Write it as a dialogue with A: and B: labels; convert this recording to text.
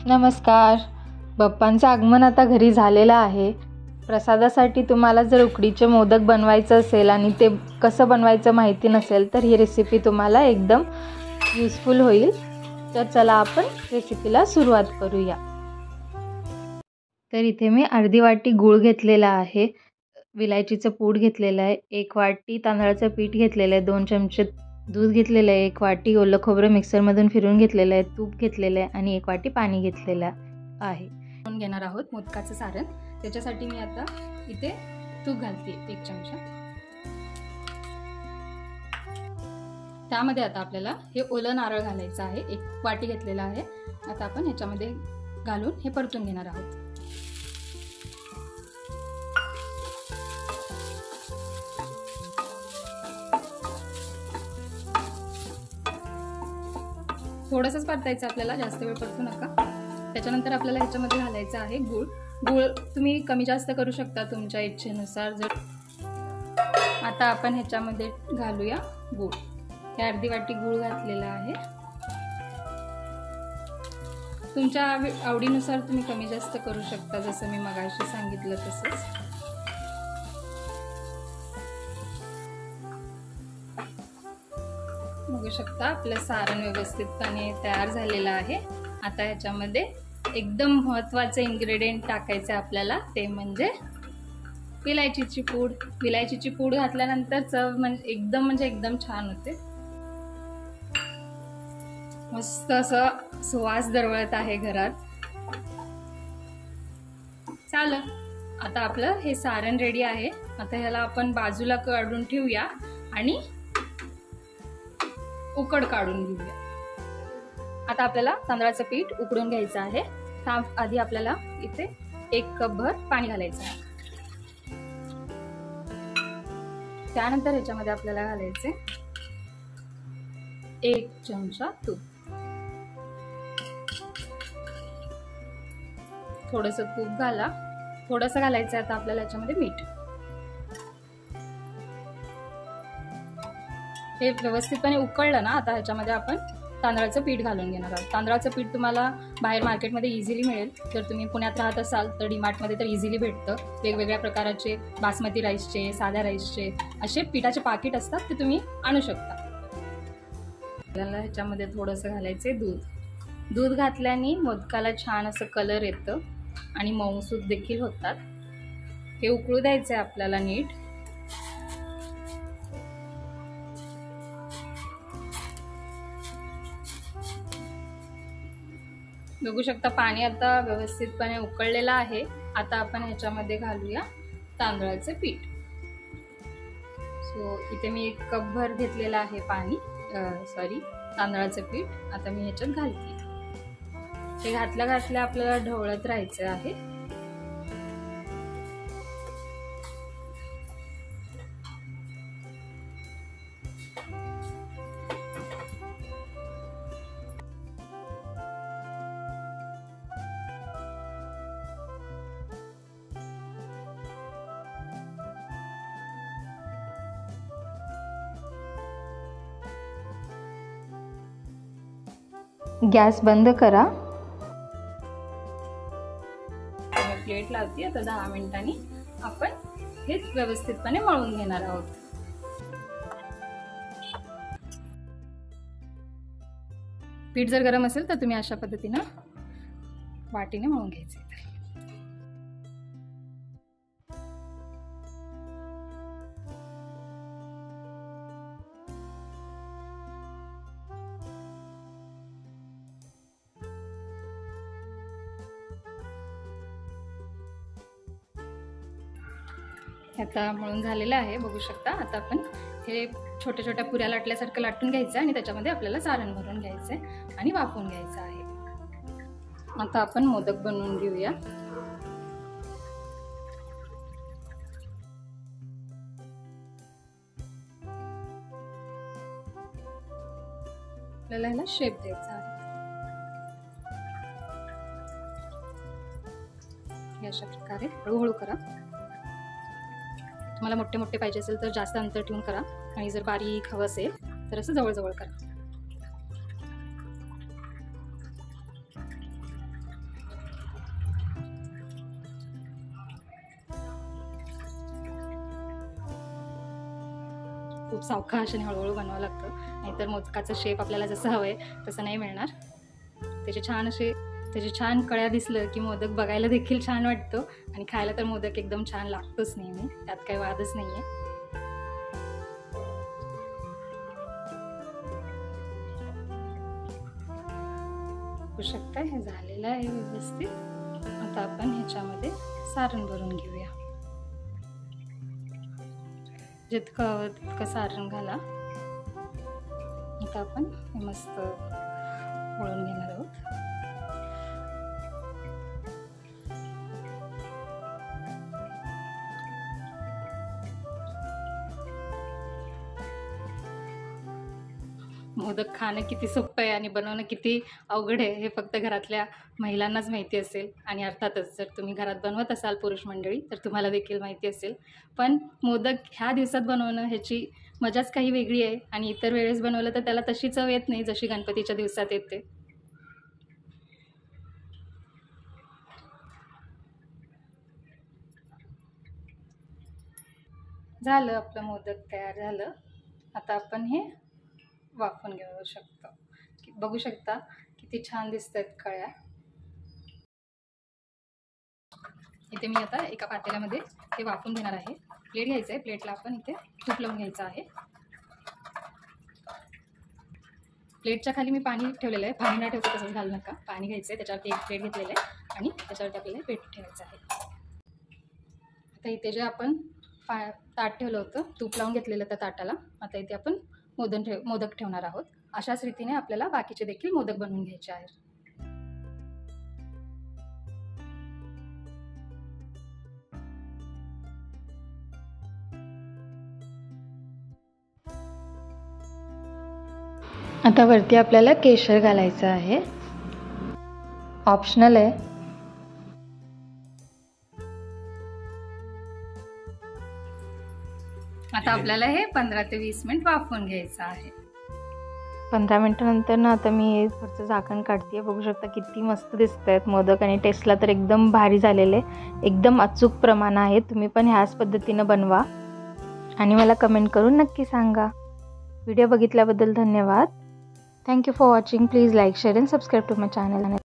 A: नमस्कार. बाप्पांचं आगमन आता घरी झालेलं आहे. प्रसादासाठी तुम्हाला जर उकडीचे मोदक बनवायचं असेल आणि ते कसं बनवायचं माहिती नसेल तर ही रेसिपी तुम्हाला एकदम युजफुल होईल. तर चला आपण रेसिपीला सुरुवात करूया. तर इथे मी अर्धी वाटी गूळ घेतलेला आहे, विलायचीचं पूड घेतलेलं आहे, 1 वाटी तांदळाचं पीठ घेतलेलं आहे, 2 चमचे दूध घेतलेलं आहे, 1 वाटी ओलं खोबरं मिक्सरमधून फिरवून घेतलेलं आहे, तूप घेतलेलं आहे आणि 1 वाटी पाणी घेतलेलं आहे. आपण घेणार आहोत मोदकाचं सारण. त्याच्यासाठी मी आता इथे तूप घालते 1 चमचा. त्यामध्ये आता आपल्याला हे ओलं नारळ घालायचं आहे. 1 वाटी घेतलेला आहे. आता आपण ह्याच्यामध्ये घालून हे परतून घेणार आहोत. थोडंसंच परतायचं आपल्याला, जास्त वेळ परतू नका. त्याच्यानंतर आपल्याला ह्याच्यामध्ये घालायचं आहे गूळ. गूळ तुम्ही कमी जास्त करू शकता तुमच्या इच्छेनुसार. आता आपण ह्याच्यामध्ये घालूया गूळ. हे अर्धी वाटी गूळ घातलेला आहे. तुमच्या आवडीनुसार तुम्ही कमी जास्त करू शकता, जसं मी मगाशी सांगितलं तसंच. बघू शकता आपलं सारण व्यवस्थितपणे तयार झालेलं आहे. आता ह्याच्यामध्ये एकदम महत्त्वाचं इन्ग्रेडियंट टाकायचं आपल्याला, ते म्हणजे विलायचीची पूड. विलायचीची पूड घातल्यानंतर चव एकदम छान होते. मस्त असं सुवास दरवळत आहे घरात. चालेल, आता आपलं हे सारण रेडी आहे. आता ह्याला आपण बाजूला काढून ठेवूया आणि उकड काढून घेऊया. आता आपल्याला तांदळाचं पीठ उकडून घ्यायचं आहे. आधी आपल्याला इथे 1 कपभर पाणी घालायचं आहे. त्यानंतर ह्याच्यामध्ये आपल्याला घालायचे 1 चमचा तूप. थोडंसं तूप घाला. थोडंसं घालायचं आहे आता आपल्याला ह्याच्यामध्ये मीठ. हे व्यवस्थितपणे उकळलं ना, आता ह्याच्यामध्ये आपण तांदळाचं पीठ घालून घेणार आहोत. तांदळाचं पीठ तुम्हाला बाहेर मार्केटमध्ये इझिली मिळेल. जर तुम्ही पुण्यात राहत असाल तर डीमार्टमध्ये तर इझिली भेटतं. वेगवेगळ्या प्रकाराचे बासमती राईसचे, साध्या राईसचे असे पिठाचे पाकिट असतात, ते तुम्ही आणू शकता. आपल्याला ह्याच्यामध्ये थोडंसं घालायचे दूध. दूध घातल्याने मोदकाला छान असं कलर येतं आणि मऊसूत देखील होतात. हे उकळू द्यायचं आहे आपल्याला नीट. बघू शकता पाणी आता व्यवस्थितपणे उकळलेलं आहे. आता आपण ह्याच्यामध्ये घालूया तांदळाचं पीठ. इथे मी 1 कपभर घेतलेलं आहे तांदळाचं पीठ. आता मी ह्याच्यात घालते. हे घातल्या आपल्याला ढवळत राहायचं आहे. गॅस बंद करा. प्लेट लावते. आता 10 मिनिटांनी आपण हे व्यवस्थितपणे मळून घेणार आहोत. पीठ जर गरम असेल तर तुम्ही अशा पद्धतीनं वाटीने मळून घ्यायचे. आता मळून झालेलं आहे, बघू शकता. आता आपण हे छोट्या छोट्या पुऱ्या लाटल्यासारखं लाटून घ्यायचं आणि त्याच्यामध्ये आपल्याला सारण भरून घ्यायचं आहे आणि वाफवून घ्यायचं आहे. आता आपण मोदक बनवून घेऊया. आपल्याला ह्याला शेप द्यायचा आहे. अशा प्रकारे हळूहळू करा. तुम्हाला मोठे मोठे पाहिजे असेल तर जास्त अंतर ठेवून करा आणि जर बारीक हवं असेल तर असं जवळ जवळ करा. खूप सावकाश आणि हळूहळू बनवावं लागतं, नाहीतर मोदकाचं शेप आपल्याला जसं हवं आहे तसं नाही मिळणार. त्याचे छान कळ्या दिसलं की मोदक बघायला देखील छान वाटतं आणि खायला तर मोदक एकदम छान लागतोच नेहमी, त्यात काही वादच नाही आहे. बघू शकता हे झालेलं आहे व्यवस्थित. आता आपण ह्याच्यामध्ये सारण भरून घेऊया. जितकं हवं तितकं सारण घाला. आता आपण हे मस्त वळून घेणार आहोत. मोदक खाणं किती सोपं आहे आणि बनवणं किती अवघड आहे हे फक्त घरातल्या महिलांनाच माहिती असेल. आणि अर्थातच जर तुम्ही घरात बनवत असाल पुरुष मंडळी तर तुम्हाला देखील माहिती असेल. पण मोदक ह्या दिवसात बनवणं ह्याची मजाच काही वेगळी आहे आणि इतर वेळेस बनवलं तर त्याला तशी चव येत नाही जशी गणपतीच्या दिवसात येते. झालं आपलं मोदक तयार झालं. आता आपण हे वाफवून घेऊ शकतो. बघू शकता किती छान दिसत आहेत कळ्या. इथे मी आता एका पातेल्यामध्ये ते वाफवून घेणार आहे. प्लेट घ्यायचं आहे, प्लेटला आपण इथे तूप लावून घ्यायचं आहे. प्लेटच्या खाली मी पाणी ठेवलेलं आहे, पाणी न ठेवता तसंच घालू नका. पाणी घ्यायचं आहे, त्याच्यावरती एक प्लेट घेतलेलं आहे आणि त्याच्यावरती आपल्याला पीठ ठेवायचं आहे. आता इथे जे आपण ताट ठेवलं होतं, तूप लावून घेतलेलं त्या ताटाला, आता इथे आपण मोदक ठेवणार आहोत. अशाच रीतीने आपल्याला बाकीचे देखील मोदक बनवून घ्यायचे आहेत. आता वरती आपल्याला केशर घालायचं आहे, ऑप्शनल आहे. आता आपल्याला हे 15 ते 20 मिनिट वाफवून घ्यायचं आहे.
B: 15 मिनिटानंतर ना आता मी वरचं झाकण काढते. बघू शकता किती मस्त दिसत आहेत मोदक आणि टेस्टला तर एकदम भारी झालेले, एकदम अचूक प्रमाण आहे. तुम्ही पण ह्याच पद्धतीनं बनवा आणि मला कमेंट करून नक्की सांगा. व्हिडिओ बघितल्याबद्दल धन्यवाद. Thank you for watching. Please like, share and subscribe to my channel.